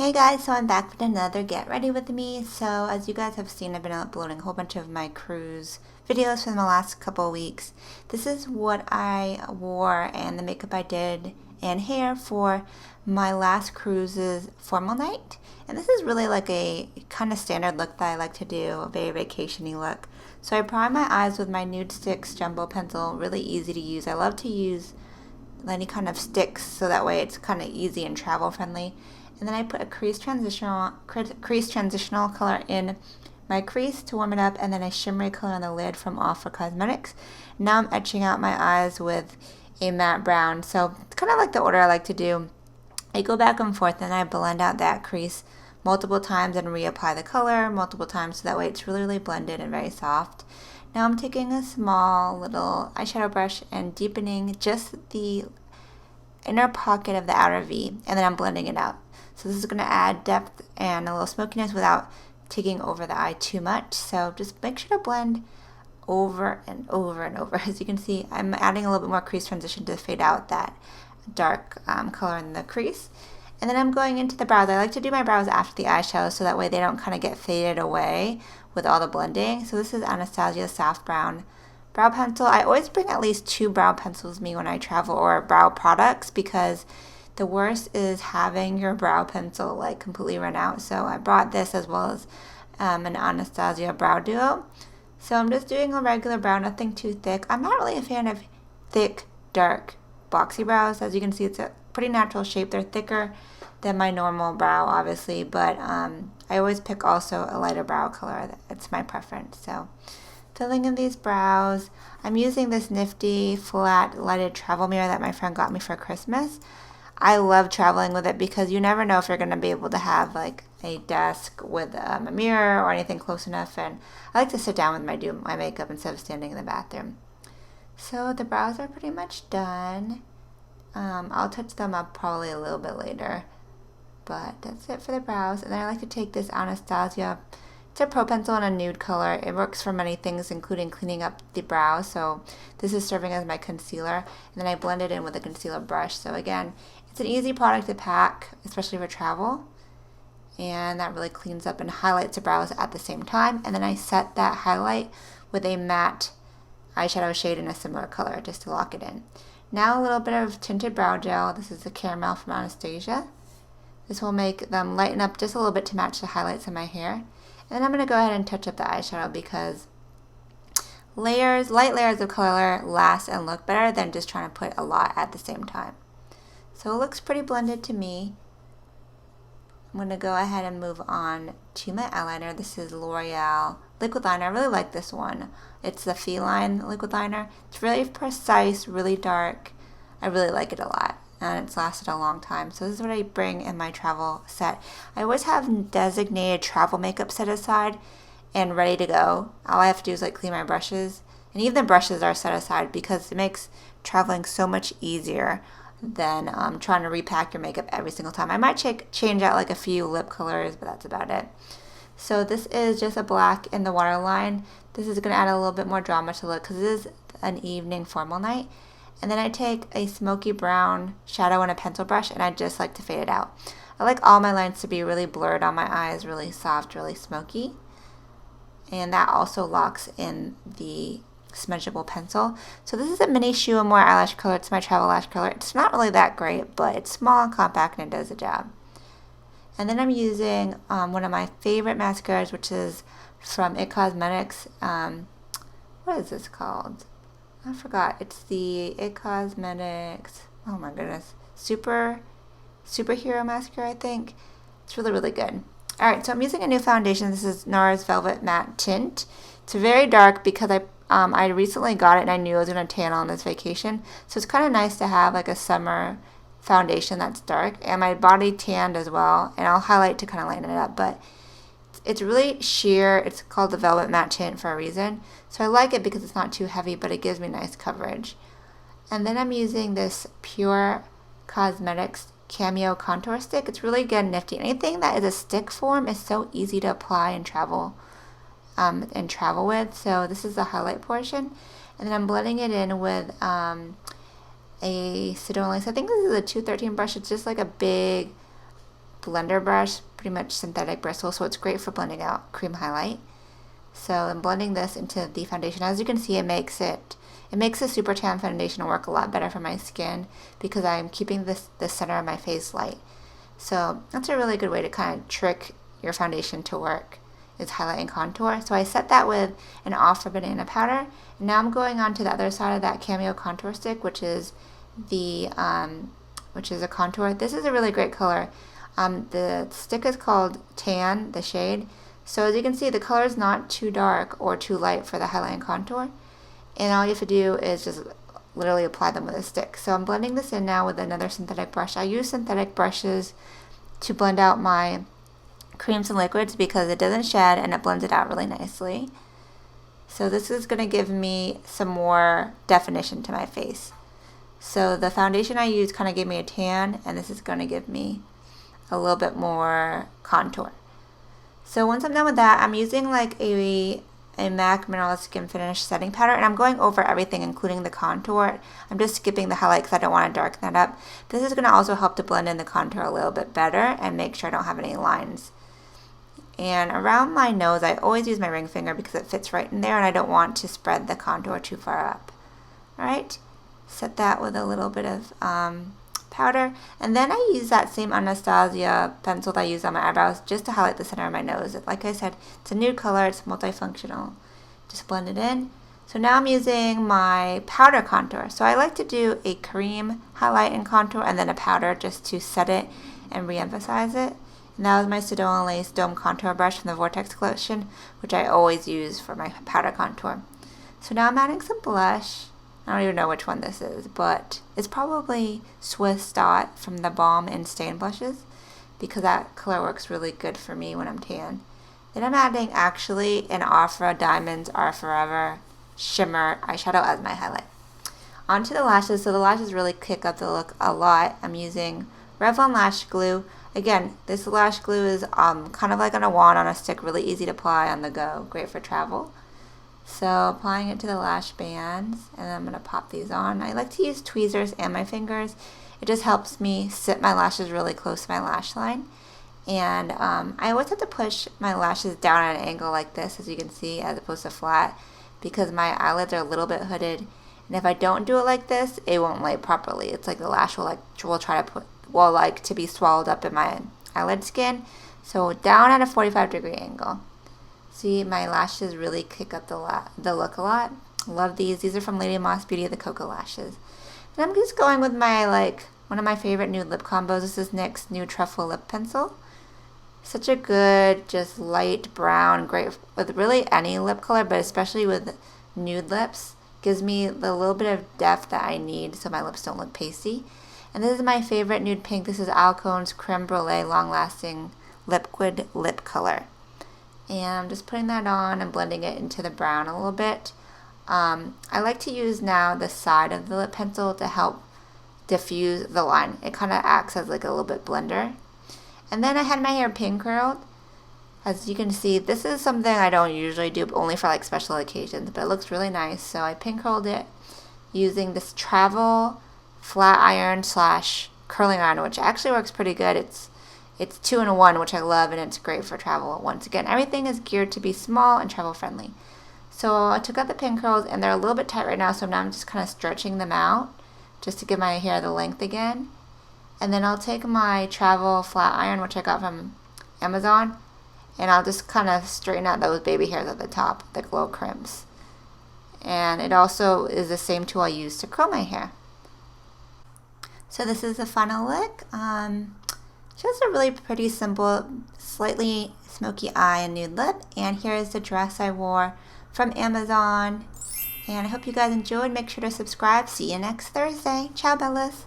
Hey guys, so I'm back with another Get Ready With Me. So as you guys have seen, I've been uploading a whole bunch of my cruise videos from the last couple of weeks. This is what I wore and the makeup I did and hair for my last cruise's formal night. And this is really like a kind of standard look that I like to do, a very vacation-y look. So I prime my eyes with my Nude Sticks Jumbo Pencil, really easy to use. I love to use any kind of sticks so that way it's kind of easy and travel friendly. And then I put a crease transitional color in my crease to warm it up, and then a shimmery color on the lid from Offer Cosmetics. Now I'm etching out my eyes with a matte brown. So it's kind of like the order I like to do. I go back and forth and I blend out that crease multiple times and reapply the color multiple times so that way it's really, really blended and very soft. Now I'm taking a small little eyeshadow brush and deepening just the inner pocket of the outer V, and then I'm blending it out. So this is going to add depth and a little smokiness without taking over the eye too much. So just make sure to blend over and over and over. As you can see, I'm adding a little bit more crease transition to fade out that dark color in the crease. And then I'm going into the brows. I like to do my brows after the eyeshadow so that way they don't kind of get faded away with all the blending. So this is Anastasia's Soft Brown brow pencil. I always bring at least 2 brow pencils with me when I travel, or brow products, because the worst is having your brow pencil like completely run out. So I brought this as well as an Anastasia brow duo. So I'm just doing a regular brow, nothing too thick. I'm not really a fan of thick, dark, boxy brows. As you can see, it's a pretty natural shape. They're thicker than my normal brow, obviously, but I always pick also a lighter brow color. It's my preference. So filling in these brows, I'm using this nifty flat lighted travel mirror that my friend got me for Christmas. I love traveling with it because you never know if you're going to be able to have like a desk with a mirror or anything close enough, and I like to sit down with do my makeup instead of standing in the bathroom. So the brows are pretty much done. I'll touch them up probably a little bit later, but that's it for the brows. And then I like to take this Anastasia, it's a pro pencil in a nude color. It works for many things, including cleaning up the brows. So this is serving as my concealer, and then I blend it in with a concealer brush. So again, it's an easy product to pack, especially for travel, and that really cleans up and highlights the brows at the same time. And then I set that highlight with a matte eyeshadow shade in a similar color just to lock it in. Now a little bit of tinted brow gel. This is the Caramel from Anastasia. This will make them lighten up just a little bit to match the highlights in my hair. And then I'm going to go ahead and touch up the eyeshadow because light layers of color last and look better than just trying to put a lot at the same time. So it looks pretty blended to me. I'm going to go ahead and move on to my eyeliner. This is L'Oreal liquid liner. I really like this one. It's the Feline liquid liner. It's really precise, really dark. I really like it a lot, and it's lasted a long time. So this is what I bring in my travel set. I always have designated travel makeup set aside and ready to go. All I have to do is like clean my brushes, and even the brushes are set aside because it makes traveling so much easier than trying to repack your makeup every single time. I might change out like a few lip colors, but that's about it. So this is just a black in the waterline. This is going to add a little bit more drama to the look because it is an evening formal night. And then I take a smoky brown shadow and a pencil brush, and I just like to fade it out. I like all my lines to be really blurred on my eyes, really soft, really smoky. And that also locks in the smudgeable pencil. So this is a mini Shoe More eyelash color. It's my travel lash color. It's not really that great, but it's small and compact and it does the job. And then I'm using one of my favorite mascaras, which is from It Cosmetics. What is this called? I forgot. It's the It Cosmetics, oh my goodness, superhero mascara, I think. It's really, really good. Alright, so I'm using a new foundation. This is NARS Velvet Matte Tint. It's very dark because I recently got it and I knew I was going to tan on this vacation. So it's kind of nice to have like a summer foundation that's dark. And my body tanned as well. And I'll highlight to kind of lighten it up. But it's really sheer. It's called the Velvet Matte Tint for a reason. So I like it because it's not too heavy, but it gives me nice coverage. And then I'm using this Pure Cosmetics Cameo Contour Stick. It's really good and nifty. Anything that is a stick form is so easy to apply and travel with. So this is the highlight portion, and then I'm blending it in with a Sidone Lace. I think this is a 213 brush. It's just like a big blender brush, pretty much synthetic bristle, so it's great for blending out cream highlight. So I'm blending this into the foundation. As you can see, it makes the super tan foundation work a lot better for my skin because I'm keeping the center of my face light. So that's a really good way to kind of trick your foundation to work, is highlight and contour. So I set that with an off for banana powder. And now I'm going on to the other side of that Cameo contour stick, which is a contour. This is a really great color. The stick is called Tan, the shade. So as you can see, the color is not too dark or too light for the highlight and contour. And all you have to do is just literally apply them with a stick. So I'm blending this in now with another synthetic brush. I use synthetic brushes to blend out my creams and liquids because it doesn't shed and it blends it out really nicely. So this is going to give me some more definition to my face. So the foundation I used kind of gave me a tan, and this is going to give me a little bit more contour. So once I'm done with that, I'm using like a MAC Mineral Skin Finish setting powder, and I'm going over everything, including the contour. I'm just skipping the highlight because I don't want to darken that up. This is going to also help to blend in the contour a little bit better and make sure I don't have any lines. And around my nose, I always use my ring finger because it fits right in there, and I don't want to spread the contour too far up. Alright, set that with a little bit of powder, and then I use that same Anastasia pencil that I use on my eyebrows just to highlight the center of my nose. Like I said, it's a nude color, it's multifunctional. Just blend it in. So now I'm using my powder contour. So I like to do a cream highlight and contour and then a powder just to set it and re-emphasize it. And that was my Sedona Lace Dome Contour Brush from the Vortex collection, which I always use for my powder contour. So now I'm adding some blush. I don't even know which one this is, but it's probably Swiss Dot from the Balm and Stain blushes because that color works really good for me when I'm tan. Then I'm adding actually an Ofra Diamonds Are Forever Shimmer eyeshadow as my highlight. Onto the lashes. So the lashes really kick up the look a lot. I'm using Revlon Lash Glue. Again, this lash glue is kind of like on a wand on a stick, really easy to apply on the go, great for travel. So applying it to the lash bands, and then I'm going to pop these on. I like to use tweezers and my fingers. It just helps me sit my lashes really close to my lash line. And I always have to push my lashes down at an angle like this, as you can see, as opposed to flat, because my eyelids are a little bit hooded. And if I don't do it like this, it won't lay properly. It's like the lash will try to to be swallowed up in my eyelid skin. So down at a 45-degree angle. See, my lashes really kick up the look a lot. Love these. These are from Lady Moss Beauty, the Cocoa Lashes. And I'm just going with my one of my favorite nude lip combos. This is Nyx Neutral Lip Pencil. Such a good, just light brown, great with really any lip color, but especially with nude lips. Gives me the little bit of depth that I need so my lips don't look pasty. And this is my favorite nude pink. This is Alcone's Creme Brulee Long Lasting Liquid Lip Color. And I'm just putting that on and blending it into the brown a little bit. I like to use now the side of the lip pencil to help diffuse the line. It kind of acts as like a little bit blender. And then I had my hair pin curled. As you can see, this is something I don't usually do, only for like special occasions, but it looks really nice. So I pin curled it using this Travel flat iron / curling iron, which actually works pretty good. It's 2-in-1, which I love, and it's great for travel. Once again, everything is geared to be small and travel friendly. So I took out the pin curls, and they're a little bit tight right now, so now I'm just kind of stretching them out just to give my hair the length again. And then I'll take my Travel flat iron, which I got from Amazon, and I'll just kind of straighten out those baby hairs at the top, the glow crimps. And it also is the same tool I use to curl my hair. So this is the final look. Just a really pretty simple, slightly smoky eye and nude lip. And here is the dress I wore from Amazon. And I hope you guys enjoyed. Make sure to subscribe. See you next Thursday. Ciao, Bellas.